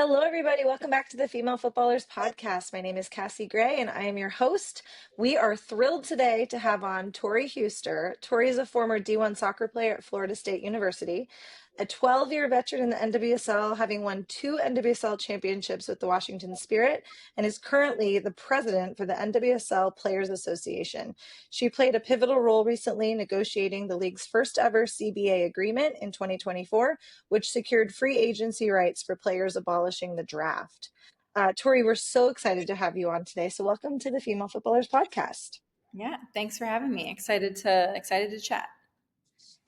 Hello, everybody. Welcome back to the Female Footballers Podcast. My name is Cassie Gray, and I am your host. We are thrilled today to have on Tori Huster. Tori is a former D1 soccer player at Florida State University, a 12-year veteran in the NWSL, having won two NWSL championships with the Washington Spirit, and is currently the president for the NWSL Players Association. She played a pivotal role recently negotiating the league's first ever CBA agreement in 2024, which secured free agency rights for players abolishing the draft. Tori, we're so excited to have you on today. So welcome to the Female Footballers Podcast. Yeah, thanks for having me. Excited to chat.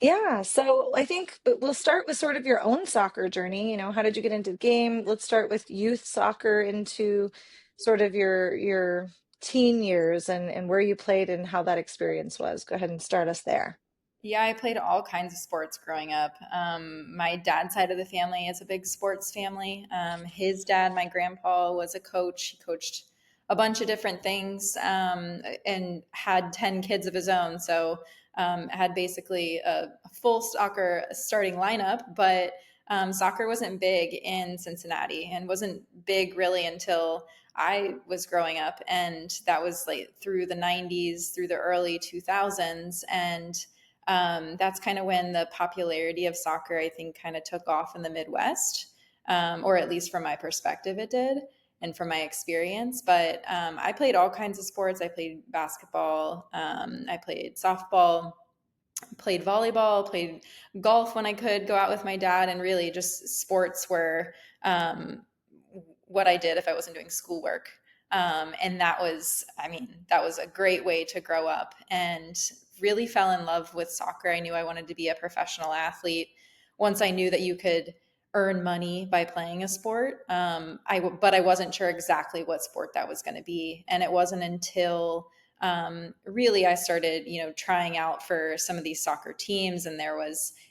Yeah, so I think we'll start with sort of your own soccer journey. How did you get into the game? Let's start with youth soccer into sort of your teen years and where you played and how that experience was. Go ahead and start us there. Yeah, I played all kinds of sports growing up. My dad's side of the family is a big sports family. His dad, my grandpa, was a coach. He coached a bunch of different things and had 10 kids of his own. So had basically a full soccer starting lineup, but soccer wasn't big in Cincinnati and wasn't big really until I was growing up. And that was like through the 90s, through the early 2000s. And that's kind of when the popularity of soccer, I think, kind of took off in the Midwest, or at least from my perspective, it did, and from my experience. But I played all kinds of sports. I played basketball, I played softball, played volleyball, played golf when I could go out with my dad, and really just sports were what I did if I wasn't doing schoolwork. And that was a great way to grow up and really fell in love with soccer. I knew I wanted to be a professional athlete once I knew that you could earn money by playing a sport. But I wasn't sure exactly what sport that was going to be. And it wasn't until really I started, trying out for some of these soccer teams. And it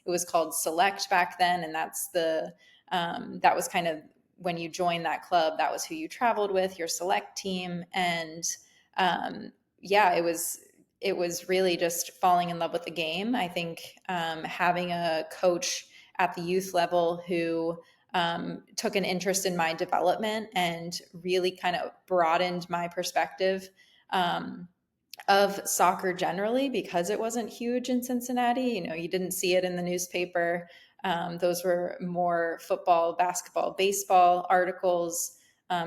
was called Select back then. And that was kind of when you joined that club, that was who you traveled with, your select team. And yeah, it was really just falling in love with the game. I think having a coach at the youth level who took an interest in my development and really kind of broadened my perspective of soccer generally, because it wasn't huge in Cincinnati. You didn't see it in the newspaper. Those were more football, basketball, baseball articles.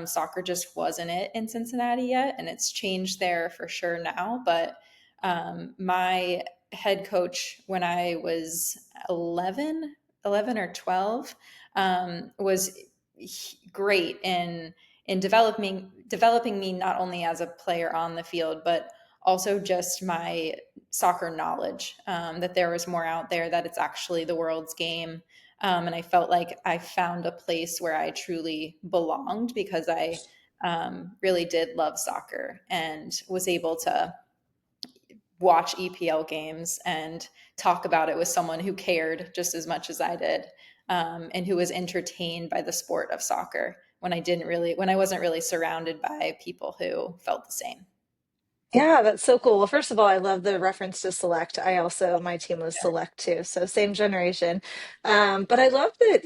Soccer just wasn't it in Cincinnati yet, and it's changed there for sure now. But my head coach when I was 11 or 12 was great in developing me not only as a player on the field, but also just my soccer knowledge, that there was more out there, that it's actually the world's game. And I felt like I found a place where I truly belonged because I really did love soccer and was able to watch EPL games and talk about it with someone who cared just as much as I did, and who was entertained by the sport of soccer when I wasn't really surrounded by people who felt the same. Yeah, that's so cool. Well, first of all, I love the reference to Select. My team was Select too, so same generation. But I love that,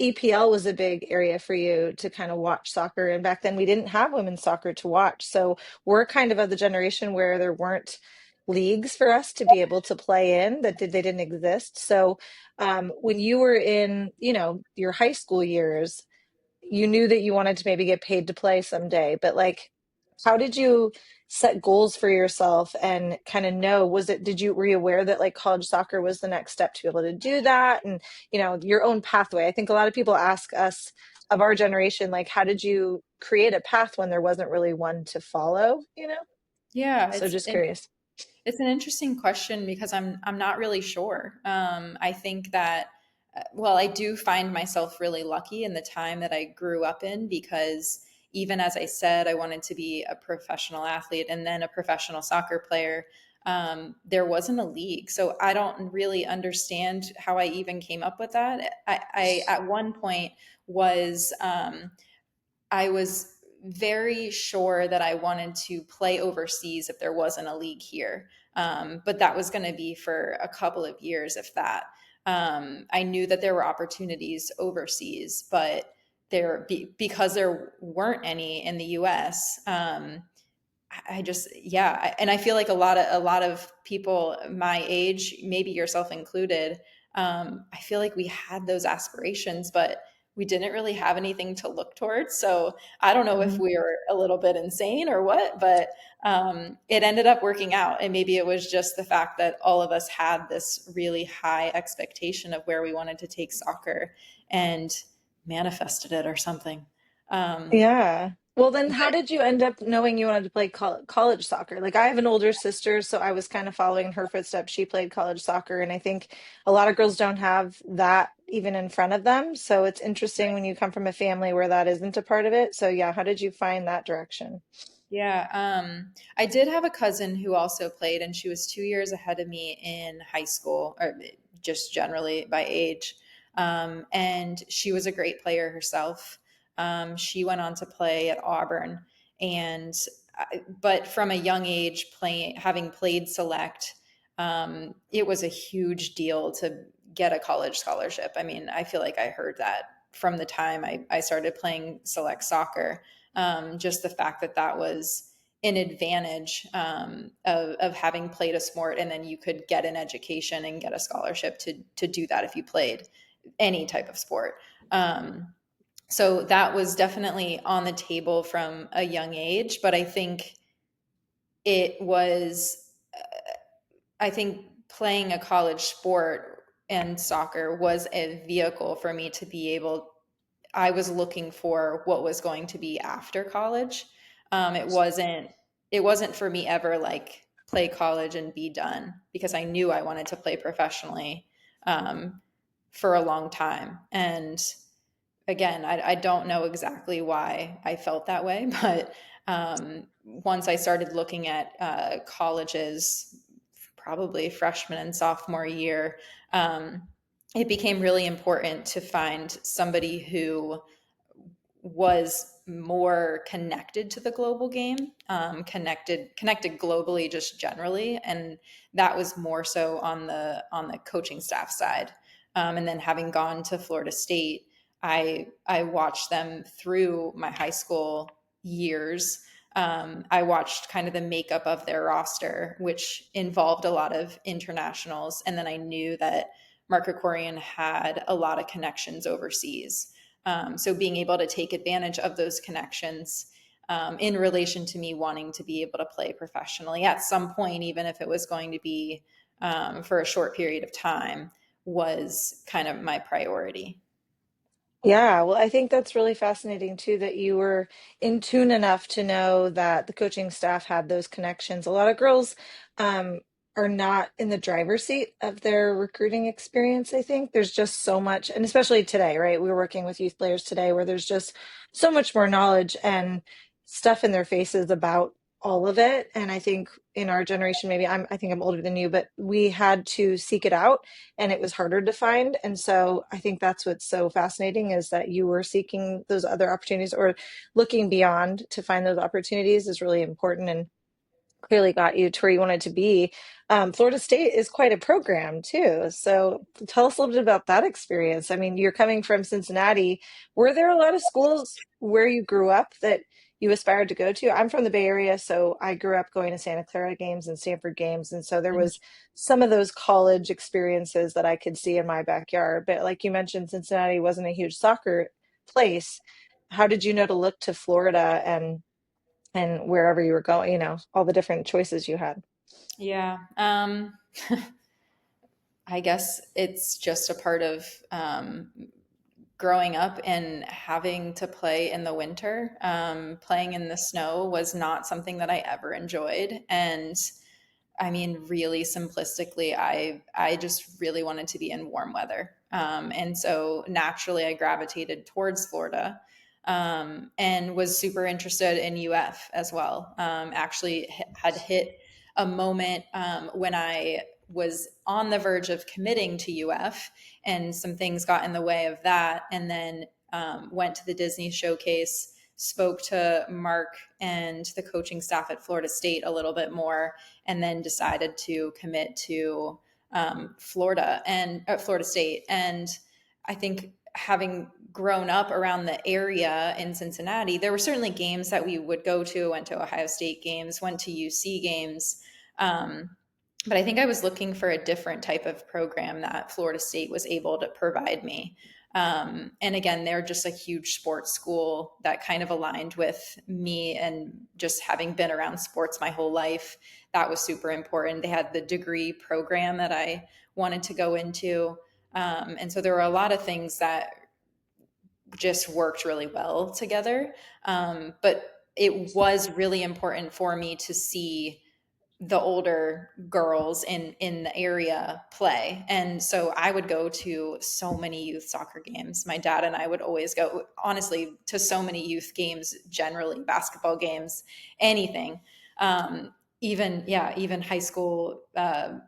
EPL was a big area for you to kind of watch soccer. And back then we didn't have women's soccer to watch. So we're kind of the generation where there weren't leagues for us to be able to play in they didn't exist. So when you were in, your high school years, you knew that you wanted to maybe get paid to play someday, but like, how did you set goals for yourself and kind of know, were you aware that like college soccer was the next step to be able to do that? And, your own pathway. I think a lot of people ask us of our generation, like, how did you create a path when there wasn't really one to follow? Yeah, So just curious. it's an interesting question because I'm not really sure. I think that well, I do find myself really lucky in the time that I grew up in, because even as I said, I wanted to be a professional athlete and then a professional soccer player. There wasn't a league, so I don't really understand how I even came up with that. I at one point was I was very sure that I wanted to play overseas if there wasn't a league here. But that was going to be for a couple of years, if that. I knew that there were opportunities overseas, but because there weren't any in the US. I just, yeah, and I feel like a lot of people my age, maybe yourself included, I feel like we had those aspirations, but we didn't really have anything to look towards. So I don't know if Mhm. we were a little bit insane or what, but it ended up working out. And maybe it was just the fact that all of us had this really high expectation of where we wanted to take soccer and manifested it or something. Um, Yeah. Well, then how did you end up knowing you wanted to play college soccer? Like, I have an older sister, so I was kind of following in her footsteps. She played college soccer, and I think a lot of girls don't have that even in front of them. So it's interesting when you come from a family where that isn't a part of it. So, yeah, how did you find that direction? Yeah, I did have a cousin who also played, and she was 2 years ahead of me in high school, or just generally by age. And she was a great player herself. She went on to play at Auburn, and but from a young age, playing having played select, it was a huge deal to get a college scholarship. I mean, I feel like I heard that from the time I started playing select soccer, just the fact that that was an advantage, of having played a sport, and then you could get an education and get a scholarship to do that if you played any type of sport. So that was definitely on the table from a young age, but it was I think playing a college sport and soccer was a vehicle for me to be able I was looking for what was going to be after college. It wasn't for me ever like play college and be done, because I knew I wanted to play professionally, um, for a long time. And again, I don't know exactly why I felt that way, but once I started looking at colleges, probably freshman and sophomore year, it became really important to find somebody who was more connected to the global game, connected globally just generally, and that was more so on the coaching staff side. And then having gone to Florida State, I watched them through my high school years. I watched kind of the makeup of their roster, which involved a lot of internationals, and then I knew that Mark Krikorian had a lot of connections overseas. So being able to take advantage of those connections, in relation to me wanting to be able to play professionally at some point, even if it was going to be, for a short period of time, was kind of my priority. Yeah, well, I think that's really fascinating too, that you were in tune enough to know that the coaching staff had those connections. A lot of girls um, are not in the driver's seat of their recruiting experience, I think. There's just so much, and especially today, right? We were working with youth players today where there's just so much more knowledge and stuff in their faces about all of it. And I think in our generation, maybe I think I'm older than you, but we had to seek it out and it was harder to find. And so I think that's what's so fascinating is that you were seeking those other opportunities or looking beyond to find those opportunities is really important and clearly got you to where you wanted to be. Florida State is quite a program too. So tell us a little bit about that experience. I mean, you're coming from Cincinnati. Were there a lot of schools where you grew up that you aspired to go to? I'm from the Bay Area, so I grew up going to Santa Clara games and Stanford games. And so there was some of those college experiences that I could see in my backyard. But like you mentioned, Cincinnati wasn't a huge soccer place. How did you know to look to Florida and wherever you were going, all the different choices you had. Yeah. I guess it's just a part of, growing up and having to play in the winter. Playing in the snow was not something that I ever enjoyed. And I mean, really simplistically, I just really wanted to be in warm weather, and so naturally, I gravitated towards Florida, and was super interested in UF as well. Actually, had hit a moment, when I was on the verge of committing to UF, and some things got in the way of that, and then went to the Disney showcase, spoke to Mark and the coaching staff at Florida State a little bit more, and then decided to commit to, Florida State. And I think having grown up around the area in Cincinnati, there were certainly games that we would go to. Went to Ohio State games, went to UC games. Um, but I think I was looking for a different type of program that Florida State was able to provide me. And again, they're just a huge sports school that kind of aligned with me, and just having been around sports my whole life, that was super important. They had the degree program that I wanted to go into. And so there were a lot of things that just worked really well together. But it was really important for me to see the older girls in the area play. And so I would go to so many youth soccer games. My dad and I would always go, honestly, to so many youth games, generally basketball games, anything. Even high school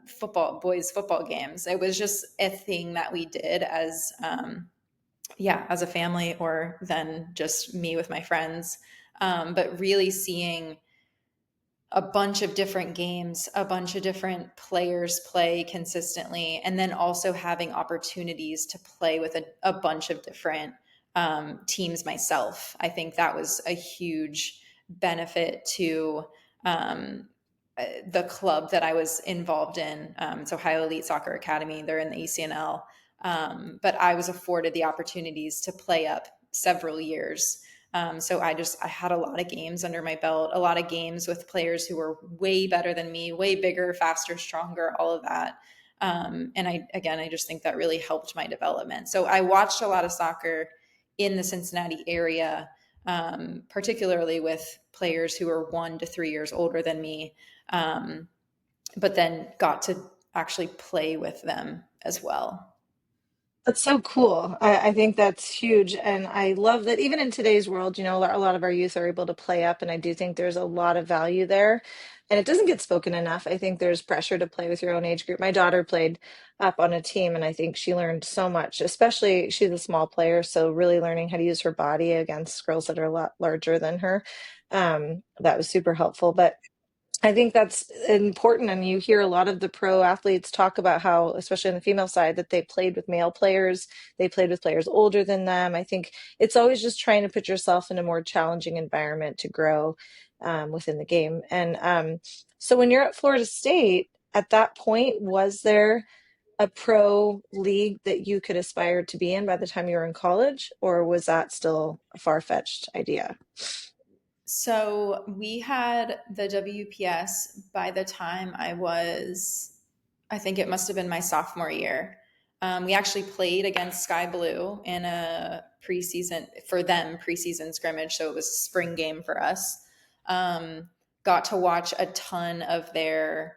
football, boys football games. It was just a thing that we did as a family, or then just me with my friends. But really seeing a bunch of different games, a bunch of different players play consistently, and then also having opportunities to play with a bunch of different teams myself. I think that was a huge benefit to the club that I was involved in. It's Ohio Elite Soccer Academy. They're in the ECNL. But I was afforded the opportunities to play up several years. So I had a lot of games under my belt, a lot of games with players who were way better than me, way bigger, faster, stronger, all of that. And I just think that really helped my development. So I watched a lot of soccer in the Cincinnati area, particularly with players who were 1 to 3 years older than me, but then got to actually play with them as well. That's so cool. I think that's huge. And I love that even in today's world, a lot of our youth are able to play up. And I do think there's a lot of value there. And it doesn't get spoken enough. I think there's pressure to play with your own age group. My daughter played up on a team, and I think she learned so much, especially she's a small player. So, really learning how to use her body against girls that are a lot larger than her. That was super helpful. But I think that's important. And you hear a lot of the pro athletes talk about how, especially on the female side, that they played with male players, they played with players older than them. I think it's always just trying to put yourself in a more challenging environment to grow within the game. And so when you're at Florida State, at that point, was there a pro league that you could aspire to be in by the time you were in college, or was that still a far-fetched idea? So we had the WPS by the time I think it must have been my sophomore year. We actually played against Sky Blue in a preseason scrimmage. So it was a spring game for us. Got to watch a ton of their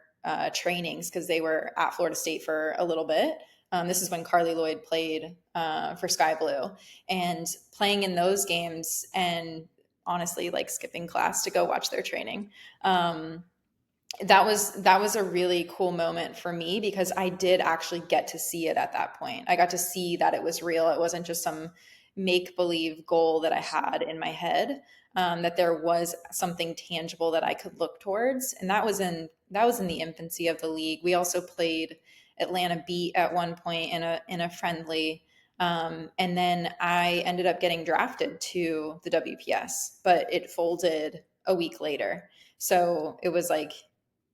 trainings because they were at Florida State for a little bit. This is when Carly Lloyd played for Sky Blue, and playing in those games, and honestly like skipping class to go watch their training. That was a really cool moment for me because I did actually get to see it at that point. I got to see that it was real. It wasn't just some make believe goal that I had in my head. That there was something tangible that I could look towards, and that was in the infancy of the league. We also played Atlanta Beat at one point in a friendly. And then I ended up getting drafted to the WPS, but it folded a week later. So it was like,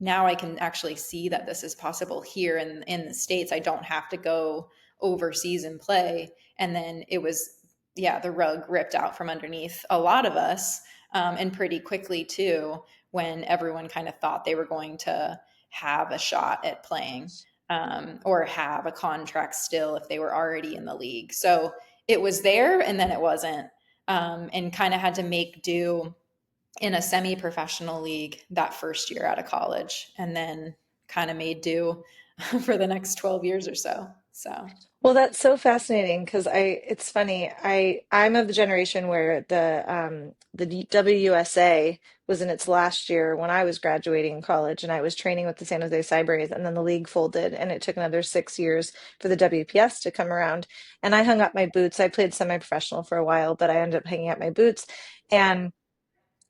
now I can actually see that this is possible here in the States. I don't have to go overseas and play. And then it was, yeah, the rug ripped out from underneath a lot of us, and pretty quickly too, when everyone kind of thought they were going to have a shot at playing, or have a contract still if they were already in the league. So it was there and then it wasn't, and kind of had to make do in a semi-professional league that first year out of college, and then kind of made do for the next 12 years or so. So Well, that's so fascinating because it's funny. I'm of the generation where the WSA was in its last year when I was graduating college, and I was training with the San Jose Cybrays, and then the league folded, and it took another 6 years for the WPS to come around. And I hung up my boots. I played semi-professional for a while, but I ended up hanging up my boots. And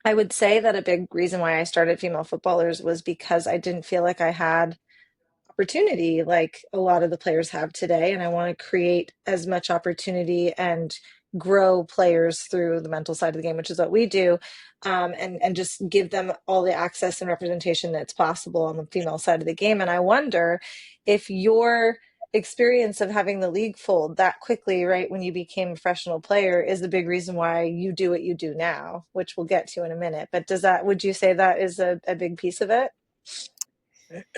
I would say that a big reason why I started female footballers was because I didn't feel like I had opportunity like a lot of the players have today. And I want to create as much opportunity and grow players through the mental side of the game, which is what we do, and just give them all the access and representation that's possible on the female side of the game. And I wonder if your experience of having the league fold that quickly, right when you became a professional player, is the big reason why you do what you do now, which we'll get to in a minute. But would you say that is a big piece of it?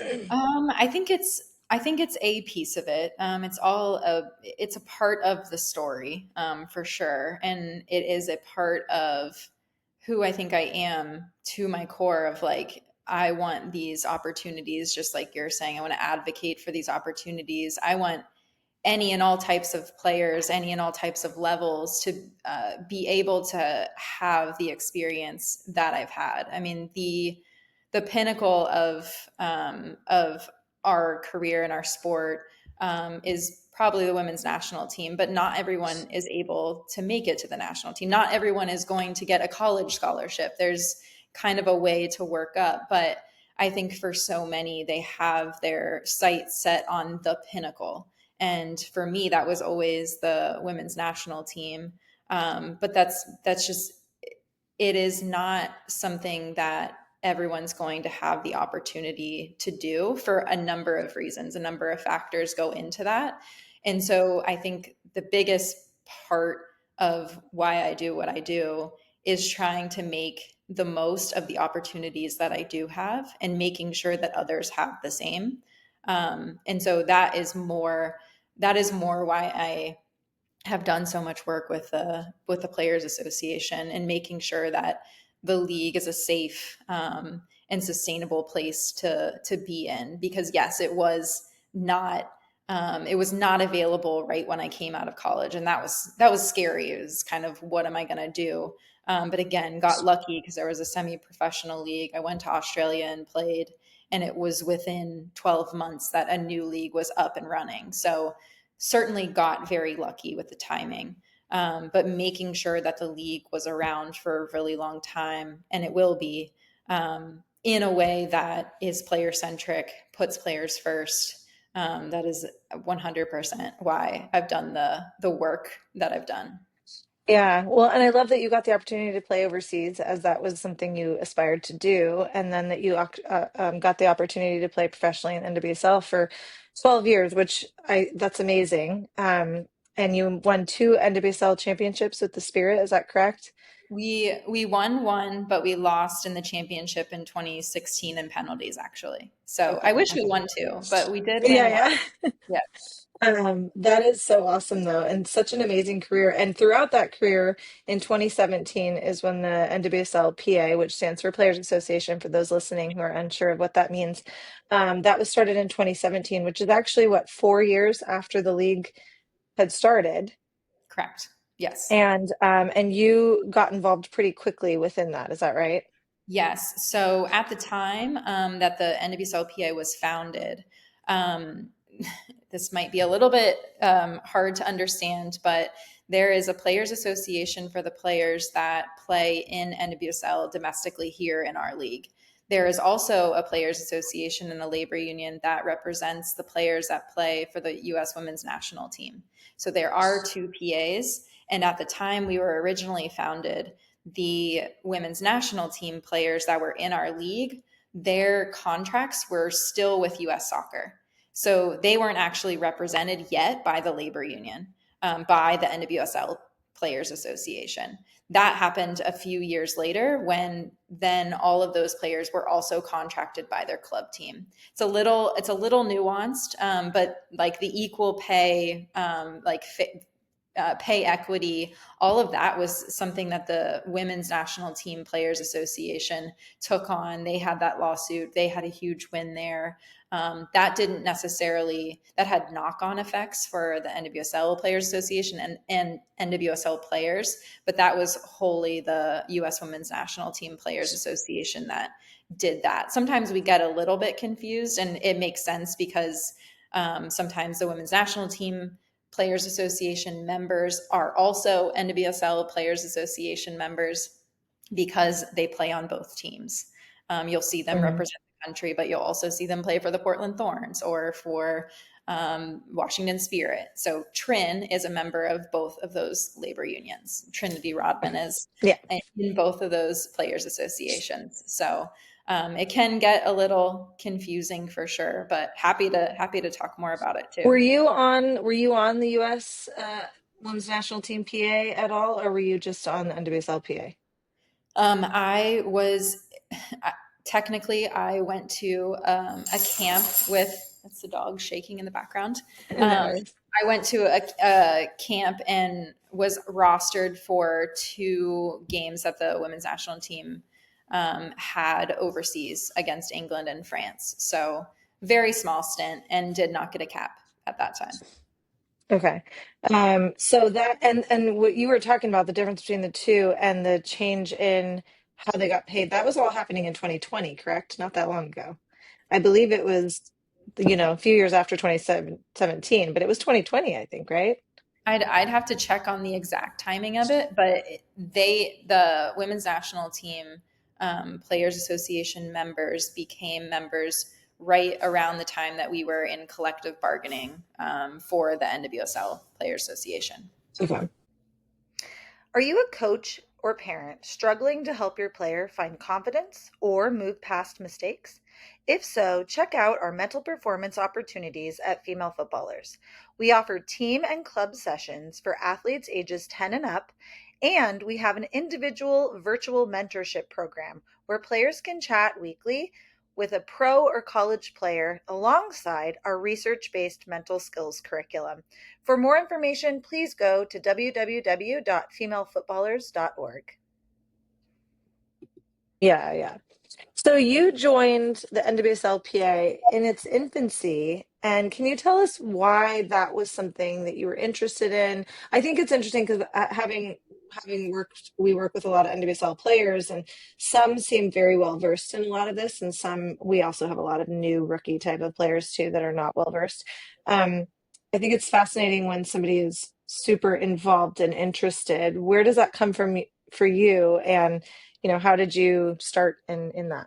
I think it's a piece of it. It's a part of the story, for sure, and it is a part of who I think I am to my core of like I want these opportunities, just like you're saying. I want to advocate for these opportunities. I want any and all types of players, any and all types of levels to be able to have the experience that I've had. I mean, the pinnacle of our career and our sport is probably the women's national team, but not everyone is able to make it to the national team. Not everyone is going to get a college scholarship. There's kind of a way to work up, but I think for so many, they have their sights set on the pinnacle. And for me, that was always the women's national team. But that's just it is not something that everyone's going to have the opportunity to do for a number of reasons. A number of factors go into that. And so I think the biggest part of why I do what I do is trying to make the most of the opportunities that I do have and making sure that others have the same. And so that is more why I have done so much work with the Players Association and making sure that the league is a safe and sustainable place to be in. Because yes, it was not available right when I came out of college, and that was scary. It was kind of what am I going to do? But again, got lucky because there was a semi-professional league. I went to Australia and played, and it was within 12 months that a new league was up and running. So certainly got very lucky with the timing. But making sure that the league was around for a really long time, and it will be, in a way that is player centric, puts players first. That is 100% why I've done the work that I've done. Yeah, well, and I love that you got the opportunity to play overseas, as that was something you aspired to do, and then that you got the opportunity to play professionally in NWSL for 12 years, which that's amazing. And you won two NWSL championships with the Spirit, is that correct? We won one, but we lost in the championship in 2016 in penalties, actually. So I Okay, wish we okay. won two, but we did win one. Yeah, yeah. Yeah, That is so awesome though, and such an amazing career. And throughout that career, in 2017 is when the NWSLPA, which stands for Players Association, for those listening who are unsure of what that means, that was started in 2017, which is actually what, 4 years after the league had started. correct. Yes. And you got involved pretty quickly within that. Is that right? Yes. So at the time that the NWSLPA was founded, um, this might be a little bit hard to understand, but there is a players association for the players that play in NWSL domestically here in our league. There is also a players association in the labor union that represents the players that play for the US women's national team. So there are two PAs. And at the time we were originally founded, the women's national team players that were in our league, their contracts were still with US Soccer. So they weren't actually represented yet by the labor union, by the NWSL Players Association. That happened a few years later when then all of those players were also contracted by their club team. It's a little nuanced, but like the equal pay, pay equity, all of that was something that the Women's National Team Players Association took on. They had that lawsuit, they had a huge win there. That had knock-on effects for the NWSL Players Association and NWSL players, but that was wholly the US Women's National Team Players Association that did that. Sometimes we get a little bit confused, and it makes sense because sometimes the Women's National Team Players Association members are also NWSL Players Association members because they play on both teams. You'll see them represent country, but you'll also see them play for the Portland Thorns or for Washington Spirit. So Trin is a member of both of those labor unions. Trinity Rodman is Yeah. in both of those players associations. So it can get a little confusing for sure, but happy to talk more about it too. Were you on the US Women's National Team PA at all, or were you just on the NWSLPA? I was technically I went to a camp with that's the dog shaking in the background. No Um, worries. I went to a camp and was rostered for two games that the women's national team had overseas against England and France. So very small stint and did not get a cap at that time. Okay. So that and what you were talking about, the difference between the two and the change in how they got paid, that was all happening in 2020, correct? Not that long ago. I believe it was, a few years after 2017, but it was 2020, I think, right? I'd have to check on the exact timing of it, but the women's national team players association members became members right around the time that we were in collective bargaining for the NWSL Players Association. Okay. Are you a coach or parent struggling to help your player find confidence or move past mistakes? If so, check out our mental performance opportunities at Female Footballers. We offer team and club sessions for athletes ages 10 and up, and we have an individual virtual mentorship program where players can chat weekly with a pro or college player alongside our research based mental skills curriculum. For more information, please go to www.femalefootballers.org. Yeah, yeah. So you joined the NWSLPA in its infancy, and can you tell us why that was something that you were interested in? I think it's interesting because we work with a lot of NWSL players, and some seem very well versed in a lot of this, and some we also have a lot of new rookie type of players too that are not well versed. Um, I think it's fascinating when somebody is super involved and interested. Where does that come from for you? And how did you start in that?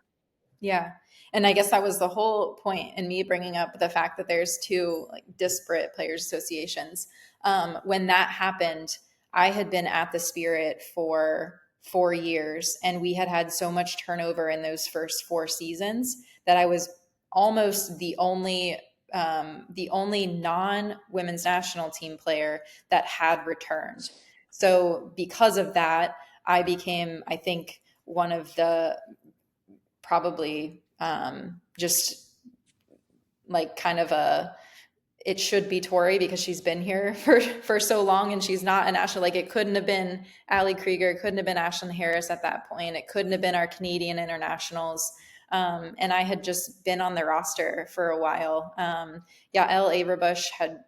Yeah. And I guess that was the whole point in me bringing up the fact that there's two like disparate players associations. When that happened, I had been at the Spirit for 4 years, and we had had so much turnover in those first 4 seasons that I was almost the only non women's national team player that had returned. So because of that, I became, I think, one of the probably just like kind of a it should be Tori because she's been here for so long and she's not a national. Like it couldn't have been Ali Krieger, it couldn't have been Ashlyn Harris at that point. It couldn't have been our Canadian internationals. And I had just been on the roster for a while. Yael Averbush had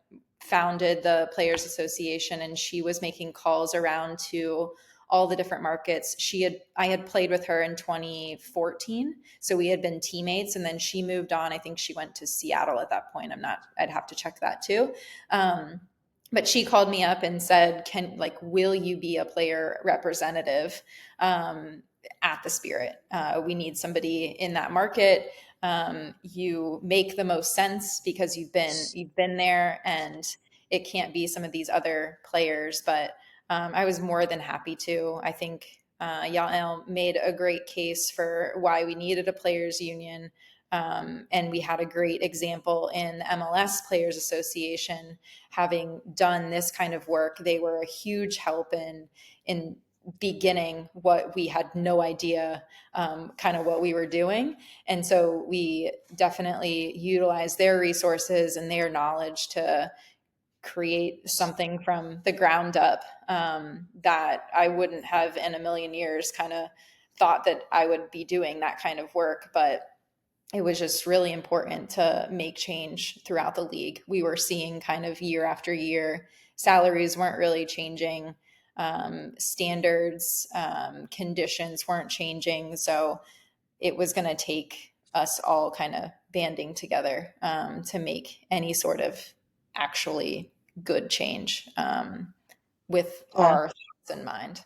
founded the Players Association and she was making calls around to all the different markets. I had played with her in 2014, so we had been teammates, and then she moved on. I think she went to Seattle at that point. I'd have to check that too. But she called me up and said, will you be a player representative at the Spirit? We need somebody in that market. You make the most sense because you've been there, and it can't be some of these other players, but I was more than happy to. I think Yael made a great case for why we needed a players union. And we had a great example in the MLS Players Association having done this kind of work. They were a huge help in beginning what we had no idea kind of what we were doing. And so we definitely utilized their resources and their knowledge to create something from the ground up that I wouldn't have in a million years kind of thought that I would be doing that kind of work. But it was just really important to make change throughout the league. We were seeing kind of year after year, salaries weren't really changing, standards, conditions weren't changing. So it was going to take us all kind of banding together to make any sort of actually good change with Yeah. our thoughts in mind.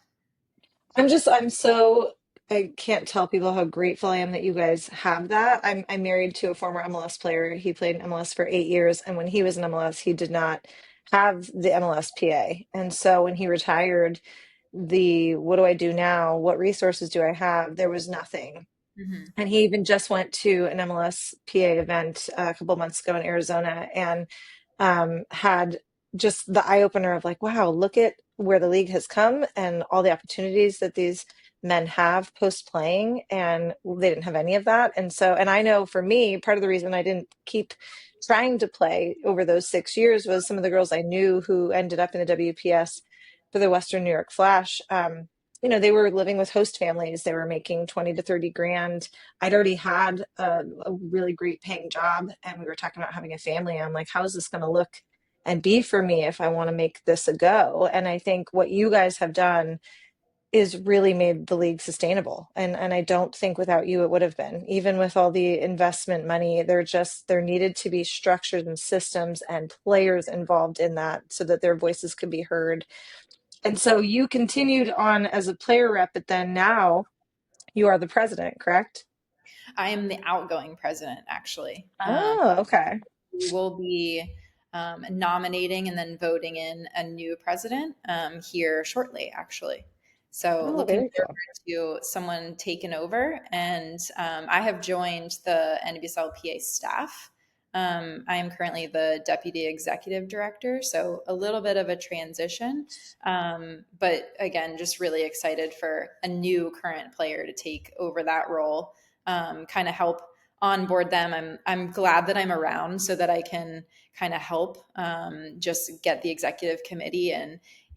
I'm so I can't tell people how grateful I am that you guys have that. I'm married to a former MLS player. He played in MLS for 8 years, and when he was in MLS, he did not have the NWSLPA. And so when he retired, the what do I do now? What resources do I have? There was nothing. Hmm. And he even just went to an MLSPA event a couple months ago in Arizona and had just the eye opener of like, wow, look at where the league has come and all the opportunities that these men have post playing. And they didn't have any of that. And so, and I know for me, part of the reason I didn't keep trying to play over those 6 years was some of the girls I knew who ended up in the WPS for the Western New York Flash. They were living with host families. They were making 20 to 30 grand. I'd already had a really great paying job, and we were talking about having a family. I'm like, how is this going to look and be for me if I want to make this a go? And I think what you guys have done is really made the league sustainable. And I don't think without you it would have been. Even with all the investment money, there needed to be structures and systems and players involved in that so that their voices could be heard. And so you continued on as a player rep, but then now you are the president, correct? I am the outgoing president, actually. Oh, okay. We will be nominating and then voting in a new president here shortly, actually. So Oh, looking very cool. forward to someone taking over. And I have joined the NWSLPA staff. I am currently the deputy executive director, so a little bit of a transition. But again, just really excited for a new current player to take over that role, kind of help onboard them. I'm glad that I'm around so that I can kind of help just get the executive committee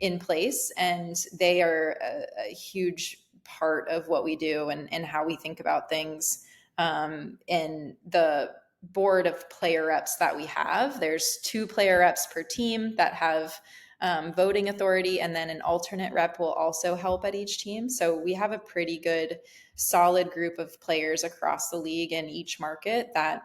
in place, and they are a huge part of what we do and how we think about things. In the board of player reps that we have, there's 2 player reps per team that have voting authority, and then an alternate rep will also help at each team. So we have a pretty good solid group of players across the league in each market that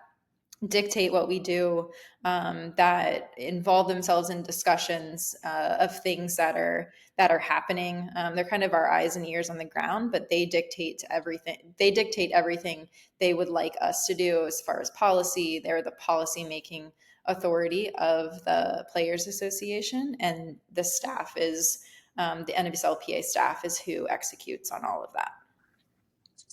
dictate what we do, that involve themselves in discussions of things that are happening. They're kind of our eyes and ears on the ground, but they dictate everything. They dictate everything they would like us to do as far as policy. They're the policy making authority of the Players Association, and the staff is the NWSLPA staff is who executes on all of that.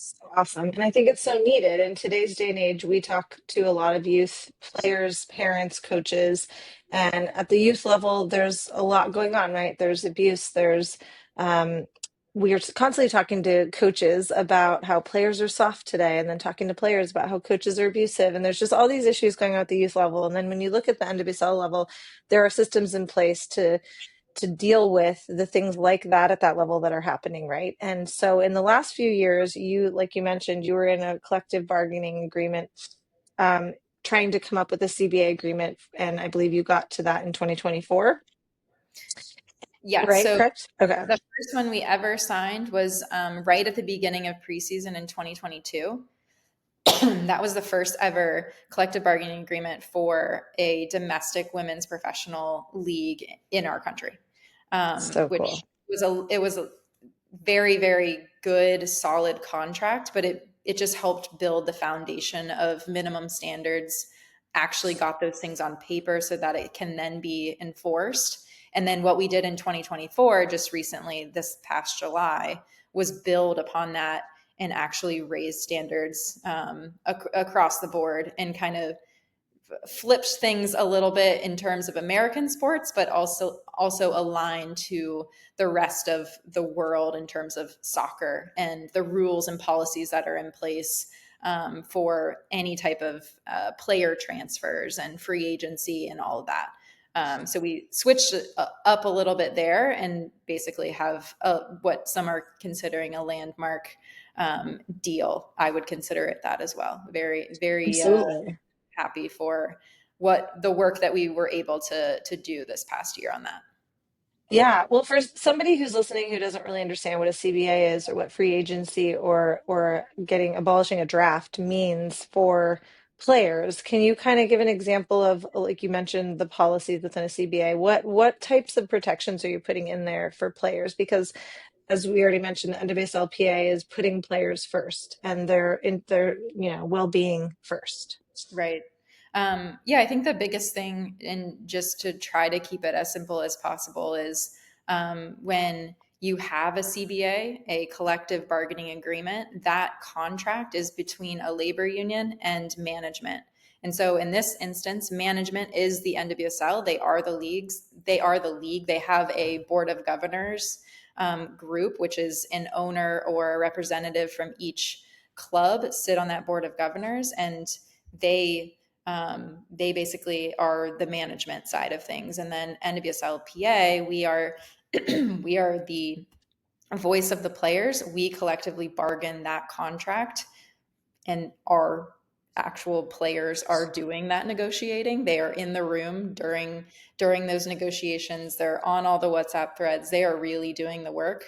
So awesome. And I think it's so needed. In today's day and age, we talk to a lot of youth players, parents, coaches, and at the youth level, there's a lot going on, right? There's abuse, um, we are constantly talking to coaches about how players are soft today, and then talking to players about how coaches are abusive. And there's just all these issues going on at the youth level. And then when you look at the NWSL level, there are systems in place to deal with the things like that at that level that are happening, right? And so in the last few years, you, like you mentioned, you were in a collective bargaining agreement, um, trying to come up with a CBA agreement, and I believe you got to that in 2024, Yeah, right? so Correct? Okay. the first one we ever signed was right at the beginning of preseason in 2022. That was the first ever collective bargaining agreement for a domestic women's professional league in our country, So which cool. was a very, very good, solid contract, but it just helped build the foundation of minimum standards, actually got those things on paper so that it can then be enforced. And then what we did in 2024, just recently, this past July, was build upon that and actually raise standards across the board, and kind of flips things a little bit in terms of American sports, but also aligned to the rest of the world in terms of soccer and the rules and policies that are in place for any type of player transfers and free agency and all of that. So we switched up a little bit there and basically have what some are considering a landmark deal. I would consider it that as well. Very, very Absolutely. happy for what the work that we were able to do this past year on that. Yeah, well, for somebody who's listening who doesn't really understand what a CBA is or what free agency or getting abolishing a draft means for players, can you kind of give an example of, like you mentioned, the policies within a CBA? What types of protections are you putting in there for players? Because as we already mentioned, the NWSLPA is putting players first and their well-being first. Right. Yeah, I think the biggest thing, and just to try to keep it as simple as possible, is when you have a CBA, a collective bargaining agreement, that contract is between a labor union and management. And so in this instance, management is the NWSL. They are the leagues. They are the league. They have a board of governors group, which is an owner or a representative from each club sit on that board of governors, and they they basically are the management side of things. And then NWSLPA, we are we are the voice of the players. We collectively bargain that contract, and our actual players are doing that negotiating. They are in the room during those negotiations. They're on all the WhatsApp threads. They are really doing the work.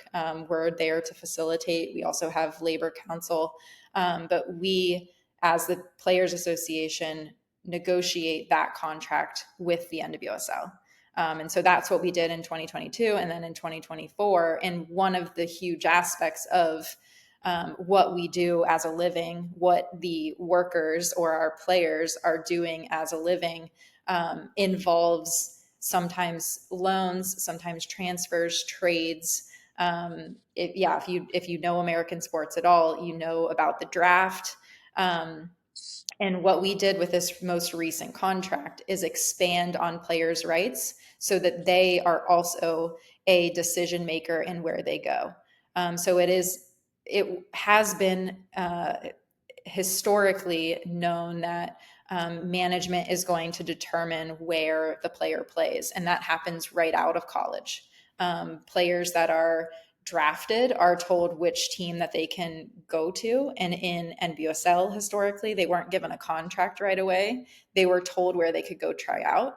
We're there to facilitate. We also have labor council, but we, as the players association, negotiate that contract with the NWSL. And so that's what we did in 2022 and then in 2024. And one of the huge aspects of what we do as a living, what the workers or our players are doing as a living, involves sometimes loans, sometimes transfers, trades. If you know American sports at all, you know about the draft. And what we did with this most recent contract is expand on players' rights so that they are also a decision maker in where they go. So it has been historically known that management is going to determine where the player plays, and that happens right out of college. Players that are drafted are told which team that they can go to. And in NWSL, historically, they weren't given a contract right away. They were told where they could go try out.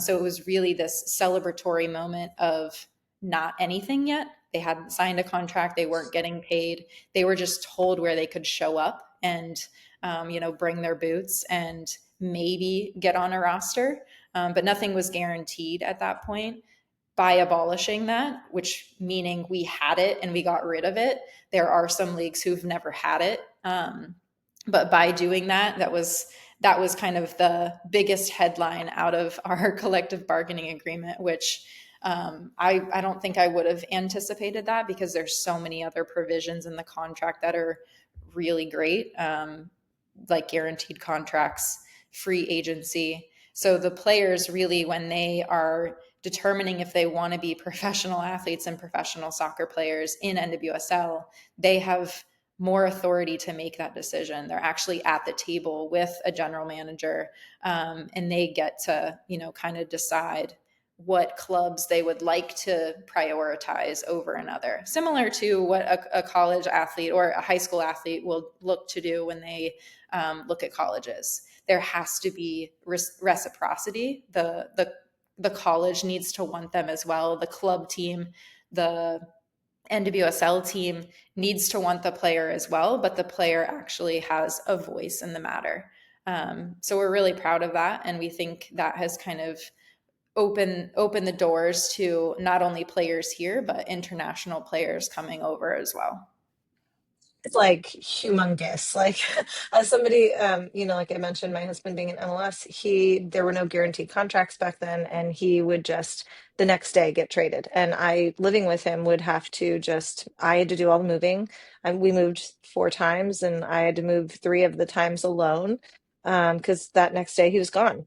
So it was really this celebratory moment of not anything yet. They hadn't signed a contract. They weren't getting paid. They were just told where they could show up and, bring their boots and maybe get on a roster. But nothing was guaranteed at that point. By abolishing that, which meaning we had it and we got rid of it. There are some leagues who've never had it, but by doing that, that was kind of the biggest headline out of our collective bargaining agreement, which I don't think I would have anticipated that, because there's so many other provisions in the contract that are really great, like guaranteed contracts, free agency. So the players really, when they are determining if they want to be professional athletes and professional soccer players in NWSL, they have more authority to make that decision. They're actually at the table with a general manager, and they get to, kind of decide what clubs they would like to prioritize over another. Similar to what a college athlete or a high school athlete will look to do when they look at colleges. There has to be reciprocity. The college needs to want them as well. The club team, the NWSL team needs to want the player as well, but the player actually has a voice in the matter. So we're really proud of that, and we think that has kind of open the doors to not only players here, but international players coming over as well. It's like humongous. Like as somebody, like I mentioned, my husband being in MLS, there were no guaranteed contracts back then, and he would just the next day get traded. And I, living with him, would have to I had to do all the moving. And we moved 4 times, and I had to move 3 of the times alone, because that next day he was gone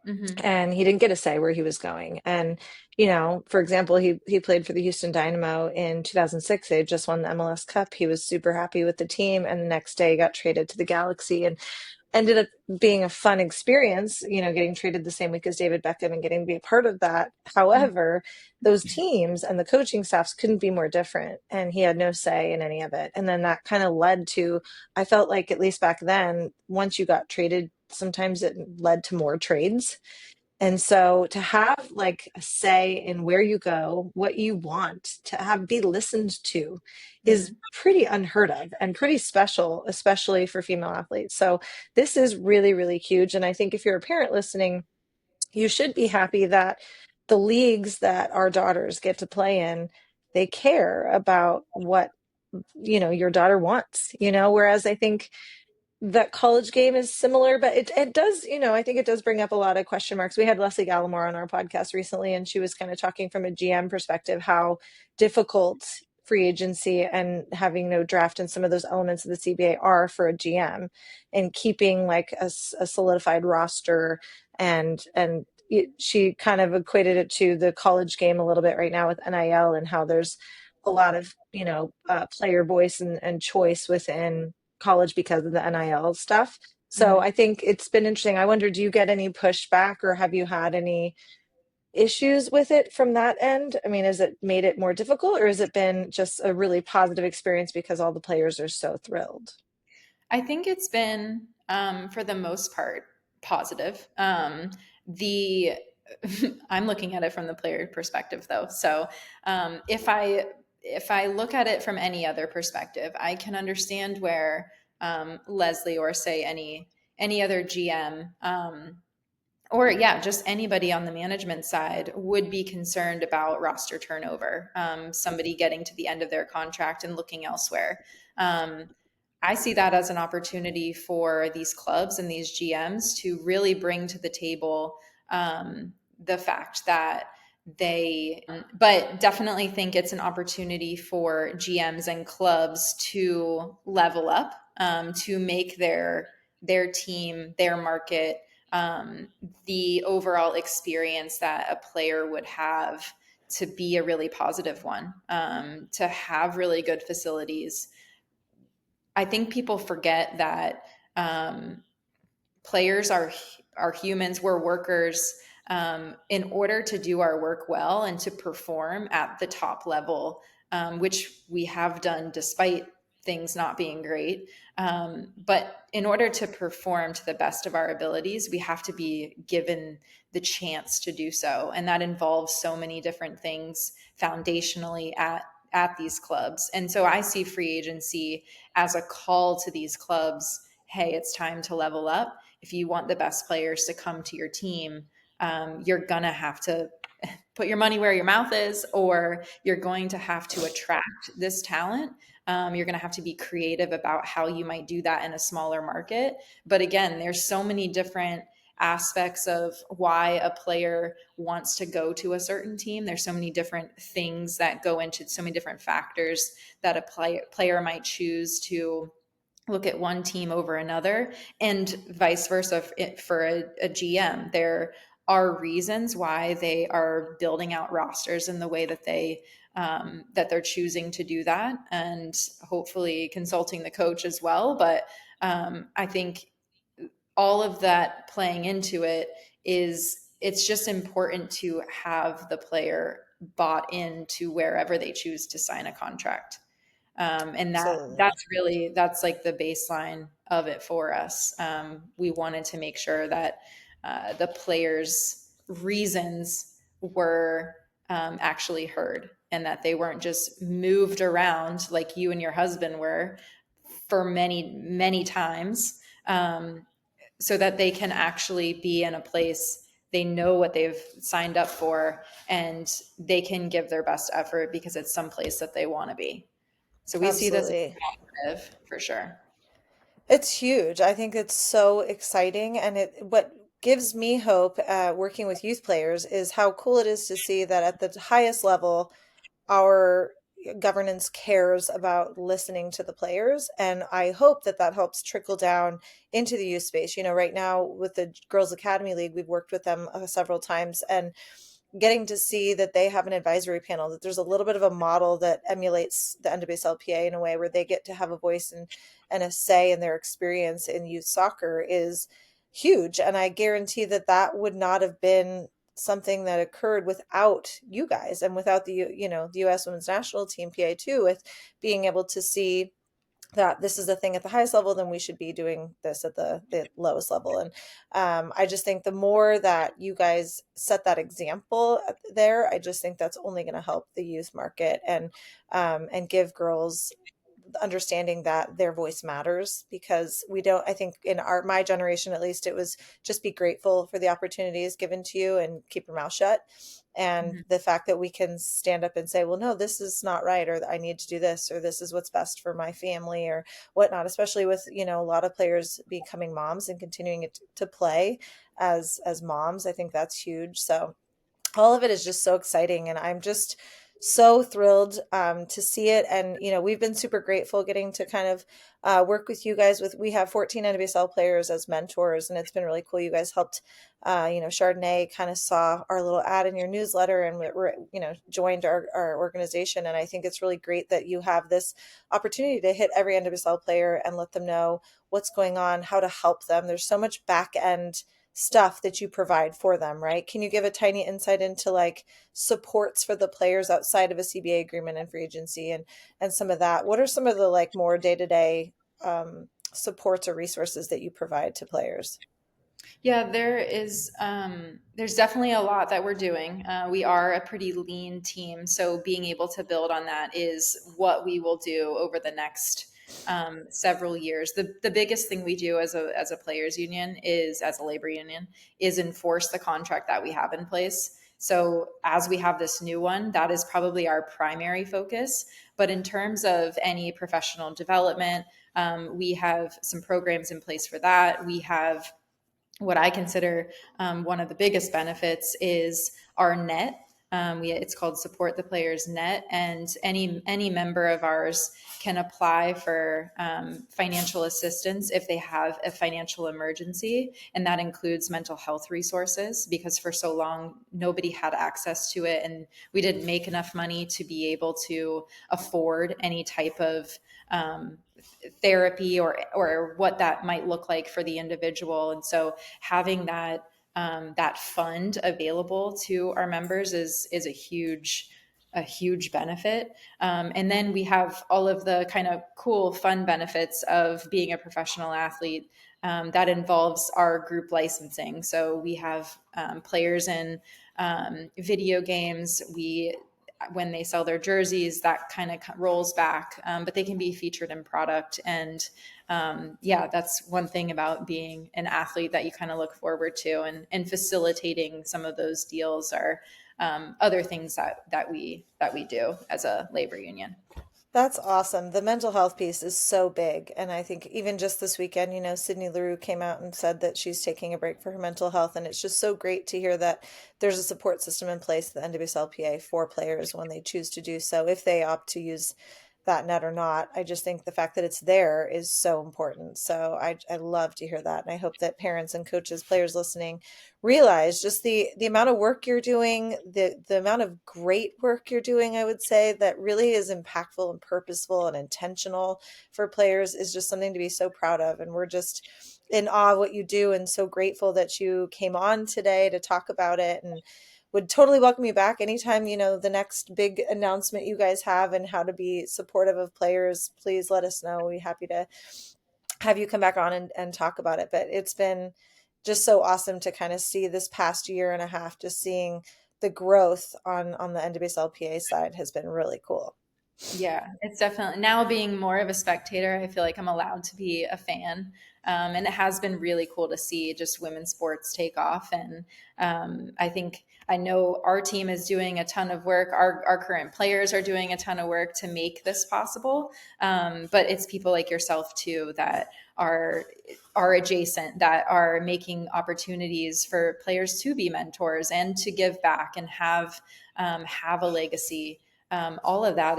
Mm-hmm. and he didn't get a say where he was going. And for example, he played for the Houston Dynamo in 2006. They had just won the MLS Cup. He was super happy with the team, and the next day got traded to the Galaxy, and ended up being a fun experience, getting traded the same week as David Beckham and getting to be a part of that. However, those teams and the coaching staffs couldn't be more different, and he had no say in any of it. And then that kind of led to, I felt like, at least back then, once you got traded, sometimes it led to more trades. And so to have like a say in where you go, what you want to have be listened to is Mm-hmm. pretty unheard of and pretty special, especially for female athletes. So this is really, really huge. And I think if you're a parent listening, you should be happy that the leagues that our daughters get to play in they care about what, your daughter wants, whereas I think that college game is similar, but it does, I think it does bring up a lot of question marks. We had Leslie Gallimore on our podcast recently, and she was kind of talking from a GM perspective how difficult free agency and having no draft and some of those elements of the CBA are for a GM, and keeping like a solidified roster. She kind of equated it to the college game a little bit right now with NIL, and how there's a lot of player voice and choice within college because of the NIL stuff. So Mhm. I think it's been interesting. I wonder, do you get any pushback, or have you had any issues with it from that end? I mean, has it made it more difficult, or has it been just a really positive experience because all the players are so thrilled? I think it's been, for the most part, positive. The I'm looking at it from the player perspective, though. So if I look at it from any other perspective, I can understand where Leslie, or say any other GM, or yeah, just anybody on the management side would be concerned about roster turnover, somebody getting to the end of their contract and looking elsewhere. Um, I see that as an opportunity for these clubs and these GMs to really bring to the table the fact that but definitely think it's an opportunity for GMs and clubs to level up, to make their team, their market, um, the overall experience that a player would have to be a really positive one, to have really good facilities. I think people forget that um, players are humans. We're workers. In order to do our work well and to perform at the top level, which we have done despite things not being great. But in order to perform to the best of our abilities, we have to be given the chance to do so. And that involves so many different things foundationally at these clubs. And so I see free agency as a call to these clubs. Hey, it's time to level up. If you want the best players to come to your team, you're going to have to put your money where your mouth is, or you're going to have to attract this talent. You're going to have to be creative about how you might do that in a smaller market. But again, there's so many different aspects of why a player wants to go to a certain team. There's so many different things that go into so many different factors that a player might choose to look at one team over another, and vice versa for a GM. There are reasons why they are building out rosters in the way that they're choosing to do that, and hopefully consulting the coach as well. But I think all of that playing into it is, it's just important to have the player bought into wherever they choose to sign a contract. And Absolutely. that's like the baseline of it for us. We wanted to make sure that the players' reasons were actually heard, and that they weren't just moved around like you and your husband were for many, many times, so that they can actually be in a place they know what they've signed up for, and they can give their best effort because it's someplace that they want to be. So we see this as Absolutely. positive for sure. It's huge. I think it's so exciting. And what gives me hope working with youth players is how cool it is to see that at the highest level, our governance cares about listening to the players. And I hope that that helps trickle down into the youth space. Right now with the Girls Academy League, we've worked with them several times, and getting to see that they have an advisory panel, that there's a little bit of a model that emulates the NWSLPA in a way where they get to have a voice and a say in their experience in youth soccer is huge. And I guarantee that that would not have been something that occurred without you guys, and without the US Women's National Team PA2, with being able to see that this is a thing at the highest level, then we should be doing this at the lowest level. And I just think the more that you guys set that example there, I just think that's only going to help the youth market, and give girls the understanding that their voice matters. Because we don't, I think in my generation at least, it was just be grateful for the opportunities given to you and keep your mouth shut. And Mhm. the fact that we can stand up and say, well, no, this is not right, or I need to do this, or this is what's best for my family, or whatnot, especially with, a lot of players becoming moms and continuing to play as moms. I think that's huge. So all of it is just so exciting, and I'm just so thrilled to see it. And we've been super grateful getting to kind of work with you guys. With We have 14 NWSL players as mentors, and it's been really cool. You guys helped, Chardonnay kind of saw our little ad in your newsletter, and we're joined our organization. And I think it's really great that you have this opportunity to hit every NWSL player and let them know what's going on, how to help them. There's so much back end stuff that you provide for them, right? Can you give a tiny insight into like supports for the players outside of a CBA agreement and free agency, and some of that? What are some of the like more day-to-day supports or resources that you provide to players? Yeah, there's definitely a lot that we're doing. We are a pretty lean team, so being able to build on that is what we will do over the next several years. The biggest thing we do as a players union is as a labor union is enforce the contract that we have in place. So as we have this new one, that is probably our primary focus. But in terms of any professional development, we have some programs in place for that. We have what I consider one of the biggest benefits is our net. It's called Support the Players Net, and any member of ours can apply for financial assistance if they have a financial emergency, and that includes mental health resources, because for so long nobody had access to it, and we didn't make enough money to be able to afford any type of therapy or what that might look like for the individual. And so having that fund available to our members is a huge benefit. And then we have all of the kind of cool fun benefits of being a professional athlete. That involves our group licensing. So we have players in video games. When they sell their jerseys, that kind of rolls back, but they can be featured in product. And yeah, that's one thing about being an athlete that you kind of look forward to, and facilitating some of those deals are other things that we do as a labor union. That's awesome. The mental health piece is so big. And I think even just this weekend, Sydney LaRue came out and said that she's taking a break for her mental health. And it's just so great to hear that there's a support system in place, the NWSLPA, for players when they choose to do so, if they opt to use that net or not. I just think the fact that it's there is so important. So I love to hear that. And I hope that parents and coaches, players listening, realize just the amount of work you're doing, the amount of great work you're doing, I would say, that really is impactful and purposeful and intentional for players, is just something to be so proud of. And we're just in awe of what you do, and so grateful that you came on today to talk about it, and would totally welcome you back anytime, the next big announcement you guys have and how to be supportive of players. Please let us know. We'd be happy to have you come back on and talk about it. But it's been just so awesome to kind of see this past year and a half, just seeing the growth on the NWSLPA side has been really cool. Yeah, it's definitely now being more of a spectator. I feel like I'm allowed to be a fan. And it has been really cool to see just women's sports take off. And I know our team is doing a ton of work. Our current players are doing a ton of work to make this possible. But it's people like yourself too that are adjacent, that are making opportunities for players to be mentors and to give back and have a legacy. All of that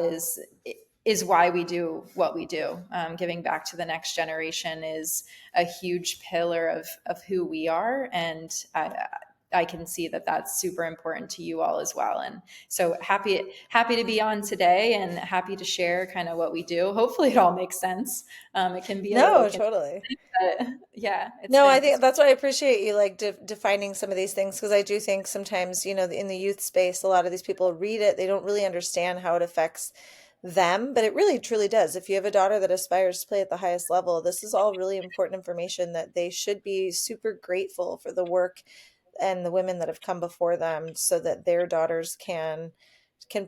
is why we do what we do. Giving back to the next generation is a huge pillar of who we are, and I can see that that's super important to you all as well. And so happy to be on today, and happy to share kind of what we do. Hopefully, it all makes sense. It can be a little No, confusing, totally. but yeah, No, I think that's why I appreciate you like defining some of these things, because I do think sometimes, in the youth space, a lot of these people read it, they don't really understand how it affects them, but it really truly does. If you have a daughter that aspires to play at the highest level, this is all really important information that they should be super grateful for the work and the women that have come before them, so that their daughters can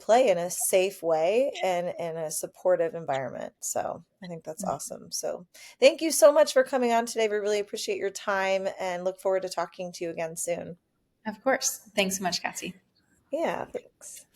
play in a safe way and in a supportive environment. So I think that's awesome. So thank you so much for coming on today. We really appreciate your time and look forward to talking to you again soon. of course. Thanks so much, Cassie. Yeah, thanks.